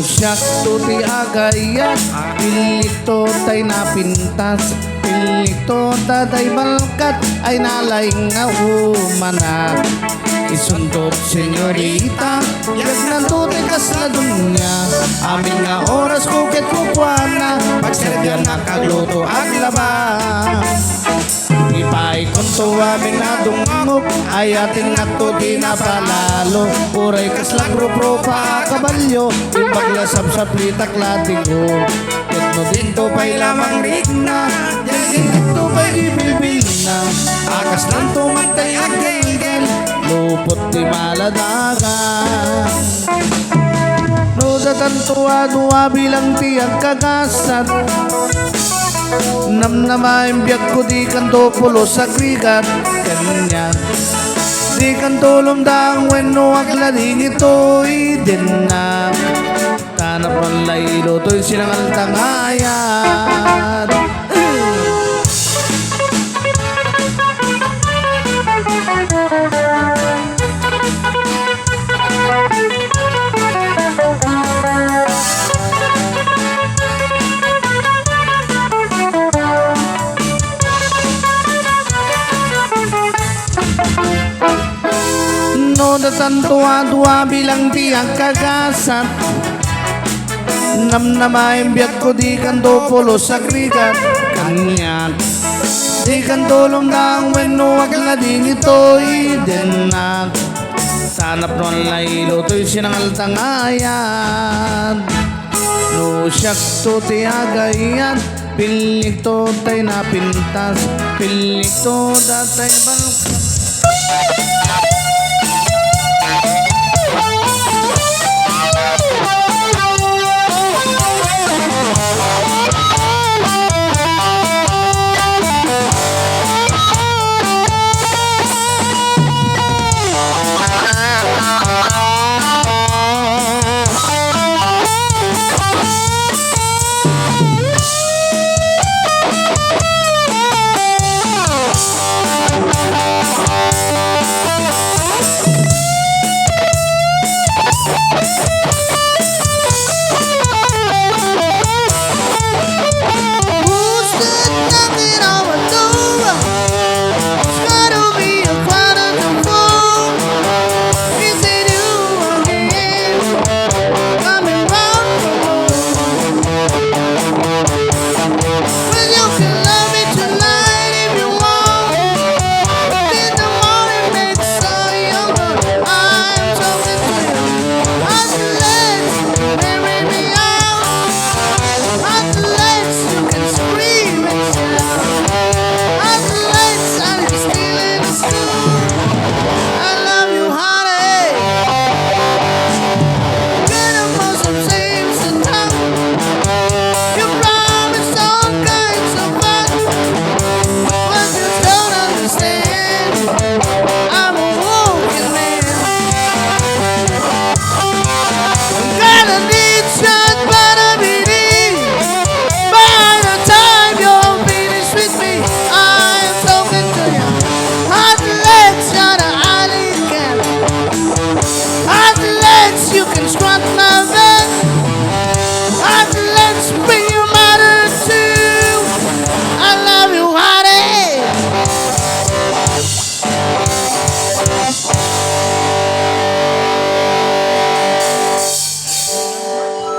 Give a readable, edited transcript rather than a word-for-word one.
Siyak to ti agayat, pilito tay napintas, pilito taday balkat, ay nalaing nga humana. Isundot senyorita, yag nantuti kas na dunya, amin nga oras kukit kukwana, pagsadya nakagluto ag labas. Ipay konto amin na dungok, ay ating nato di na palalo, uray kas lagro-pro pa kabalyo, ibagla sapsaplitak latigo. Ketno dito pa'y lamang rigna, yan dito pa'y ibilbil na, akas lang tumantay agel-gel, lupot di maladagan. No datan tuwa-duwa bilang tiyag kagasat, namnamaim biyak ko di kanto pulo sa krigat kanya. Di kanto lumdang weno aglading ito'y din na tanap ng laylo to'y sinangal tangayan. No datan tuwa-duwa bilang tiyag kagasat, namnamaim biyak ko di kanto pulo sa krigat kanya. Di kanto lumdang weno aglading ito'y dinag, sanap nun laylo to'y sinangal tangayan. No siyak to ti agayat, pilik to tay napintas, pilik to datay balkat.